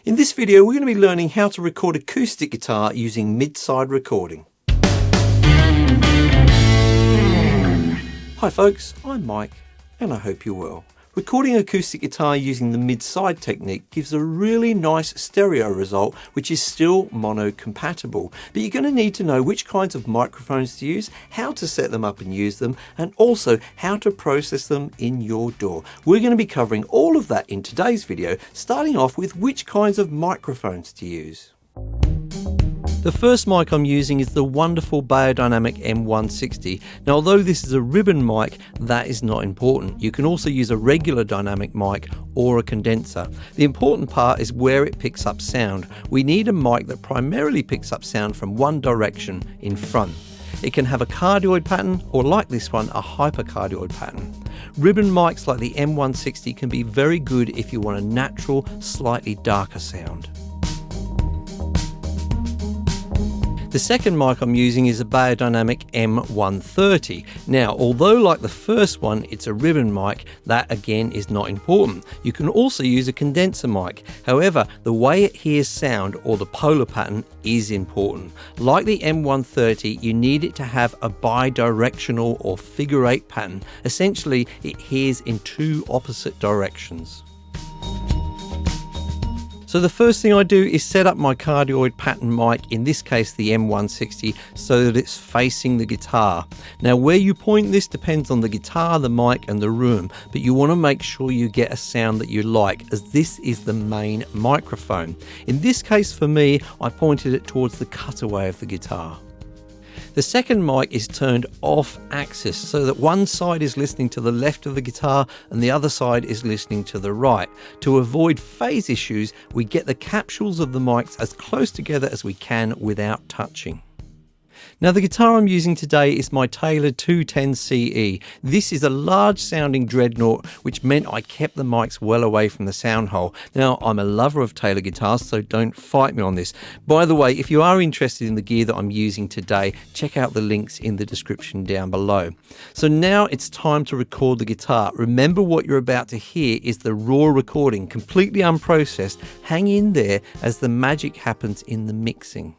In this video, we're going to be learning how to record acoustic guitar using mid-side recording. Hi folks, I'm Mike and I hope you're well. Recording acoustic guitar using the mid-side technique gives a really nice stereo result which is still mono compatible, but you're going to need to know which kinds of microphones to use, how to set them up and use them, and also how to process them in your DAW. We're going to be covering all of that in today's video, starting off with which kinds of microphones to use. The first mic I'm using is the wonderful Beyerdynamic M160. Now, although this is a ribbon mic, that is not important. You can also use a regular dynamic mic or a condenser. The important part is where it picks up sound. We need a mic that primarily picks up sound from one direction, in front. It can have a cardioid pattern, or like this one, a hypercardioid pattern. Ribbon mics like the M160 can be very good if you want a natural, slightly darker sound. The second mic I'm using is a Beyerdynamic M130. Now, although like the first one, it's a ribbon mic, that again is not important. You can also use a condenser mic. However, the way it hears sound or the polar pattern is important. Like the M130, you need it to have a bidirectional or figure eight pattern. Essentially, it hears in two opposite directions. So the first thing I do is set up my cardioid pattern mic, in this case the M160, so that it's facing the guitar. Now where you point this depends on the guitar, the mic and the room, but you want to make sure you get a sound that you like, as this is the main microphone. In this case for me, I pointed it towards the cutaway of the guitar. The second mic is turned off axis so that one side is listening to the left of the guitar and the other side is listening to the right. To avoid phase issues, we get the capsules of the mics as close together as we can without touching. Now the guitar I'm using today is my Taylor 210 CE. This is a large sounding dreadnought, which meant I kept the mics well away from the sound hole. Now I'm a lover of Taylor guitars, so don't fight me on this. By the way, if you are interested in the gear that I'm using today, check out the links in the description down below. So now it's time to record the guitar. Remember, what you're about to hear is the raw recording, completely unprocessed. Hang in there as the magic happens in the mixing.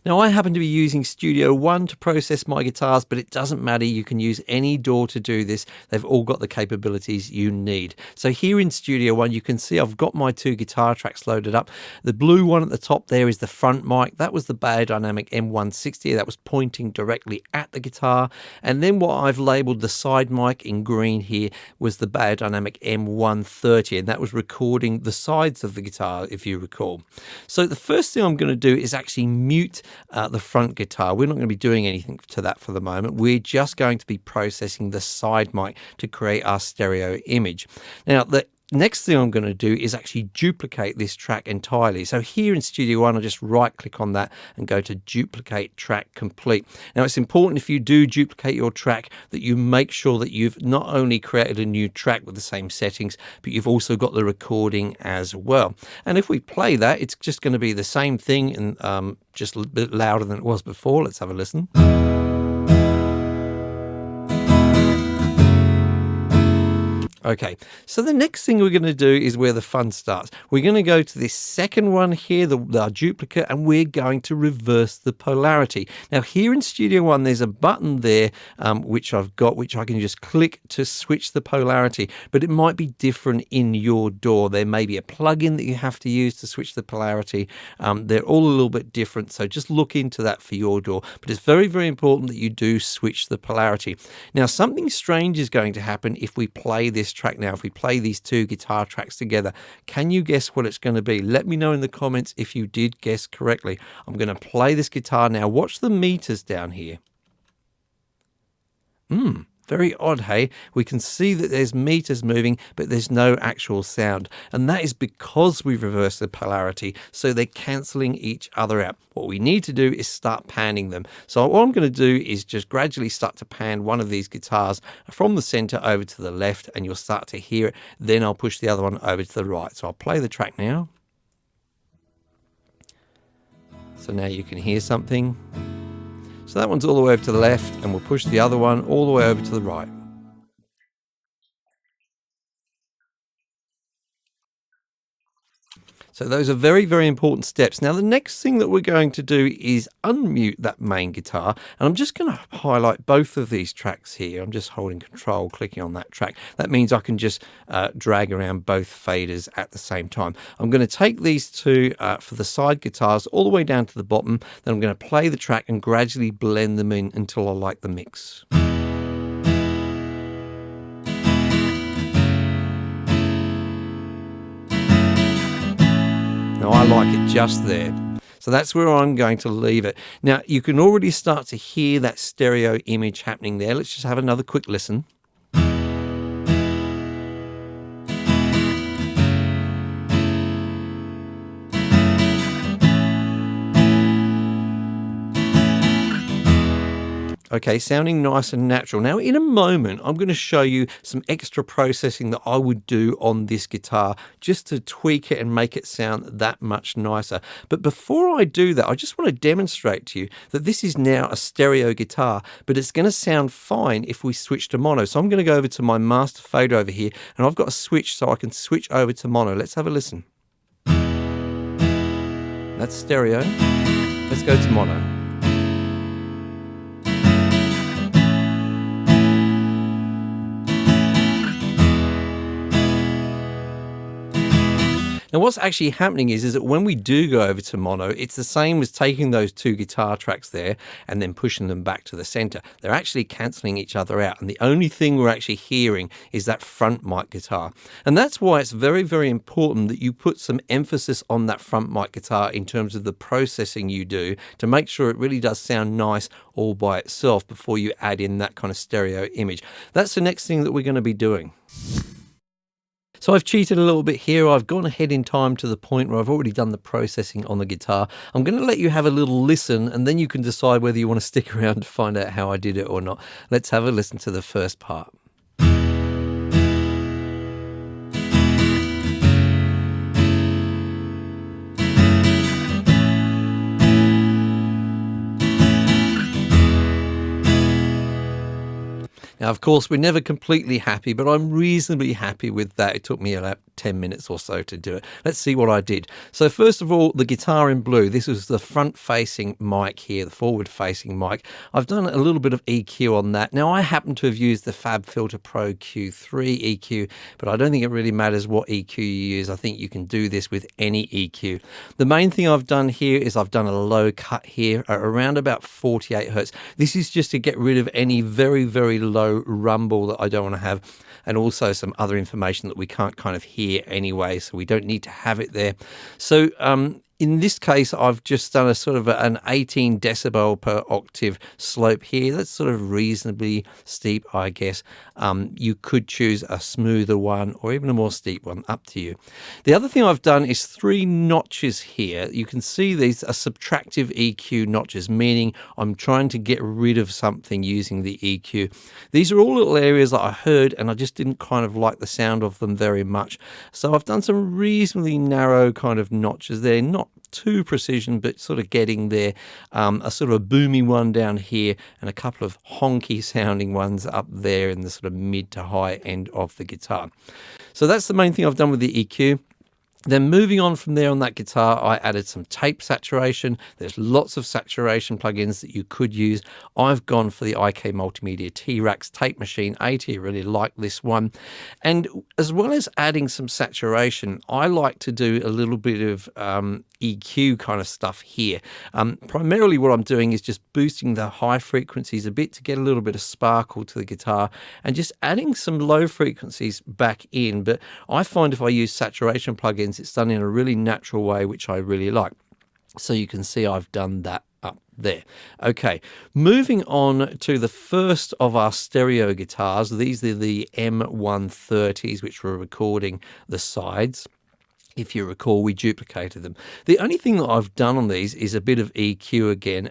Now I happen to be using Studio One to process my guitars, but it doesn't matter. You can use any DAW to do this. They've all got the capabilities you need. So here in Studio One, you can see I've got my two guitar tracks loaded up. The blue one at the top there is the front mic. That was the Beyerdynamic M160. That was pointing directly at the guitar. And then what I've labeled the side mic in green here was the Beyerdynamic M130, and that was recording the sides of the guitar, if you recall. So the first thing I'm going to do is actually mute the front guitar. We're not going to be doing anything to that for the moment. We're just going to be processing the side mic to create our stereo image. Now, the next thing I'm going to do is actually duplicate this track entirely. So here in Studio One, I'll just right click on that and go to duplicate track complete. Now it's important, if you do duplicate your track, that you make sure that you've not only created a new track with the same settings, but you've also got the recording as well. And if we play that, it's just going to be the same thing and just a bit louder than it was before. Let's have a listen. Okay, so the next thing we're going to do is where the fun starts. We're going to go to this second one here, the duplicate, and we're going to reverse the polarity. Now here in Studio One, there's a button there which I've got, which I can just click to switch the polarity, but it might be different in your DAW. There may be a plugin that you have to use to switch the polarity. They're all a little bit different, so just look into that for your DAW. But it's very, very important that you do switch the polarity. Now something strange is going to happen if we play this track now. If we play these two guitar tracks together, can you guess what it's going to be? Let me know in the comments if you did guess correctly. I'm going to play this guitar now. Watch the meters down here. Very odd, hey? We can see that there's meters moving, but there's no actual sound. And that is because we've reversed the polarity, so they're cancelling each other out. What we need to do is start panning them. So what I'm going to do is just gradually start to pan one of these guitars from the center over to the left, and you'll start to hear it. Then I'll push the other one over to the right. So I'll play the track now. So now you can hear something. So that one's all the way over to the left, and we'll push the other one all the way over to the right. So those are very, very important steps. Now, the next thing that we're going to do is unmute that main guitar. And I'm just going to highlight both of these tracks here. I'm just holding control, clicking on that track. That means I can just drag around both faders at the same time. I'm going to take these two for the side guitars all the way down to the bottom. Then I'm going to play the track and gradually blend them in until I like the mix. Now, I like it just there. So that's where I'm going to leave it. Now, you can already start to hear that stereo image happening there. Let's just have another quick listen. Okay, sounding nice and natural. Now, in a moment, I'm going to show you some extra processing that I would do on this guitar just to tweak it and make it sound that much nicer. But before I do that, I just want to demonstrate to you that this is now a stereo guitar, but it's going to sound fine if we switch to mono. So I'm going to go over to my master fader over here, and I've got a switch so I can switch over to mono. Let's have a listen. That's stereo. Let's go to mono. Now, what's actually happening is that when we do go over to mono, it's the same as taking those two guitar tracks there and then pushing them back to the center. They're actually cancelling each other out. And the only thing we're actually hearing is that front mic guitar. And that's why it's very, very important that you put some emphasis on that front mic guitar in terms of the processing you do to make sure it really does sound nice all by itself before you add in that kind of stereo image. That's the next thing that we're going to be doing. So I've cheated a little bit here. I've gone ahead in time to the point where I've already done the processing on the guitar. I'm going to let you have a little listen, and then you can decide whether you want to stick around to find out how I did it or not. Let's have a listen to the first part. Now, of course, we're never completely happy, but I'm reasonably happy with that. It took me about 10 minutes or so to do it. Let's see what I did. So first of all, the guitar in blue. This was the front-facing mic here, the forward-facing mic. I've done a little bit of EQ on that. Now, I happen to have used the FabFilter Pro Q3 EQ, but I don't think it really matters what EQ you use. I think you can do this with any EQ. The main thing I've done here is I've done a low cut here at around about 48 hertz. This is just to get rid of any very, very low rumble that I don't want to have, and also some other information that we can't kind of hear anyway, so we don't need to have it there. So in this case, I've just done a sort of an 18 decibel per octave slope here. That's sort of reasonably steep, I guess. You could choose a smoother one or even a more steep one, up to you. The other thing I've done is 3 notches here. You can see these are subtractive EQ notches, meaning I'm trying to get rid of something using the EQ. These are all little areas that I heard and I just didn't kind of like the sound of them very much. So I've done some reasonably narrow kind of notches there, not too precision, but sort of getting there. A sort of a boomy one down here and a couple of honky sounding ones up there in the sort of mid to high end of the guitar. So that's the main thing I've done with the EQ. Then moving on from there on that guitar, I added some tape saturation. There's lots of saturation plugins that you could use. I've gone for the IK Multimedia T-Rax Tape Machine 80. I really like this one. And as well as adding some saturation, I like to do a little bit of EQ kind of stuff here. Primarily what I'm doing is just boosting the high frequencies a bit to get a little bit of sparkle to the guitar and just adding some low frequencies back in. But I find if I use saturation plugins, it's done in a really natural way, which I really like. So you can see I've done that up there. Okay, moving on to the first of our stereo guitars. These are the M130s, which were recording the sides. If you recall, we duplicated them. The only thing that I've done on these is a bit of EQ again.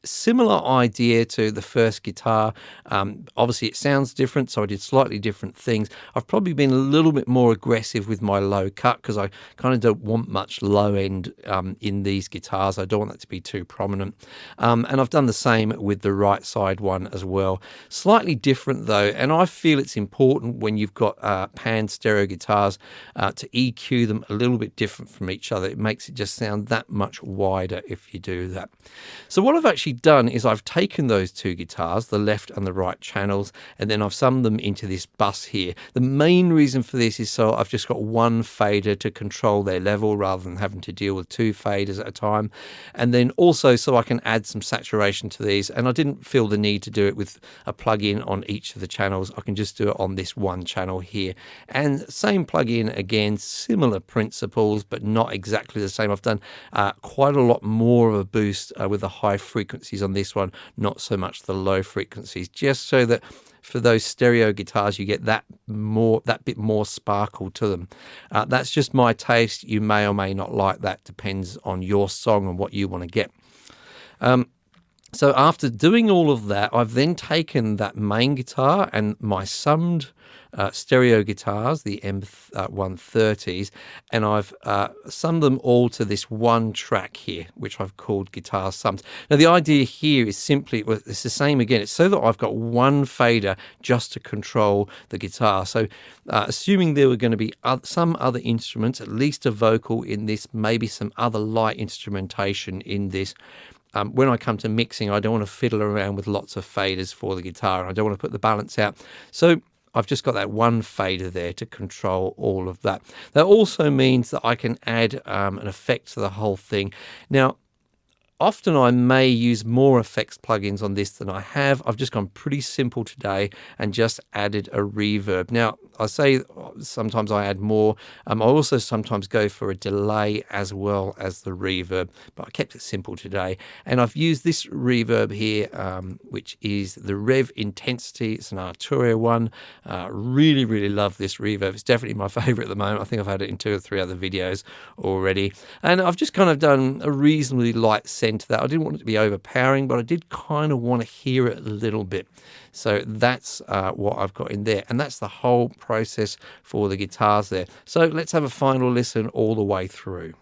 Similar idea to the first guitar. Obviously it sounds different, so I did slightly different things. I've probably been a little bit more aggressive with my low cut because I kind of don't want much low end in these guitars. I don't want that to be too prominent. And I've done the same with the right side one as well. Slightly different though, and I feel it's important when you've got pan stereo guitars to EQ them a little bit different from each other. It makes it just sound that much wider if you do that. So what I've actually done is I've taken those two guitars, the left and the right channels, and then I've summed them into this bus here. The main reason for this is so I've just got one fader to control their level rather than having to deal with two faders at a time, and then also so I can add some saturation to these. And I didn't feel the need to do it with a plug-in on each of the channels. I can just do it on this one channel here, and same plug-in again, similar principles but not exactly the same. I've done quite a lot more of a boost with the high frequencies on this one, not so much the low frequencies, just so that for those stereo guitars you get that bit more sparkle to them. That's just my taste. You may or may not like that, depends on your song and what you want to get. So after doing all of that, I've then taken that main guitar and my summed stereo guitars, the M130s, and I've summed them all to this one track here, which I've called Guitar Sums. Now the idea here is simply, well, it's the same again, it's so that I've got one fader just to control the guitar. So assuming there were going to be some other instruments, at least a vocal in this, maybe some other light instrumentation in this, when I come to mixing, I don't want to fiddle around with lots of faders for the guitar. I don't want to put the balance out. So I've just got that one fader there to control all of that. That also means that I can add an effect to the whole thing. Now, often I may use more effects plugins on this than I have. I've just gone pretty simple today and just added a reverb. Now, I say sometimes I add more. I also sometimes go for a delay as well as the reverb, but I kept it simple today. And I've used this reverb here, which is the Rev Intensity. It's an Arturia one. Really, really love this reverb. It's definitely my favorite at the moment. I think I've had it in 2 or 3 other videos already. And I've just kind of done a reasonably light send to that. I didn't want it to be overpowering, but I did kind of want to hear it a little bit. So that's what I've got in there. And that's the whole process for the guitars there. So let's have a final listen all the way through.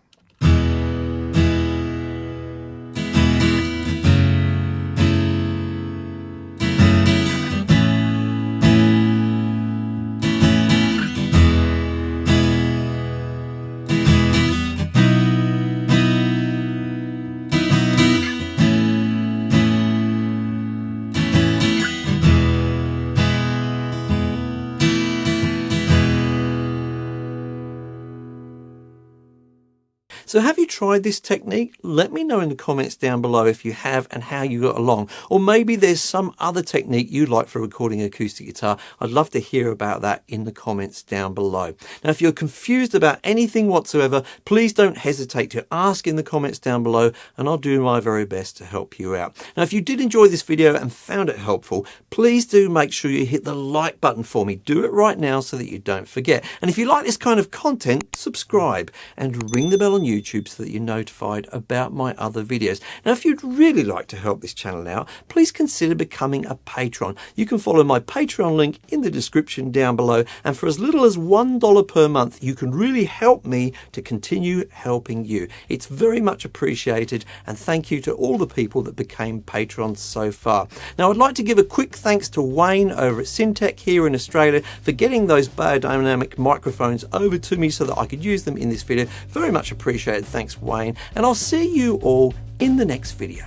So have you tried this technique? Let me know in the comments down below if you have and how you got along. Or maybe there's some other technique you'd like for recording an acoustic guitar. I'd love to hear about that in the comments down below. Now, if you're confused about anything whatsoever, please don't hesitate to ask in the comments down below and I'll do my very best to help you out. Now, if you did enjoy this video and found it helpful, please do make sure you hit the like button for me. Do it right now so that you don't forget. And if you like this kind of content, subscribe and ring the bell on YouTube so that you're notified about my other videos. Now, if you'd really like to help this channel out, please consider becoming a patron. You can follow my Patreon link in the description down below, and for as little as $1 per month, you can really help me to continue helping you. It's very much appreciated, and thank you to all the people that became patrons so far. Now, I'd like to give a quick thanks to Wayne over at Syntech here in Australia for getting those biodynamic microphones over to me so that I could use them in this video. Very much appreciated. Thanks, Wayne. And I'll see you all in the next video.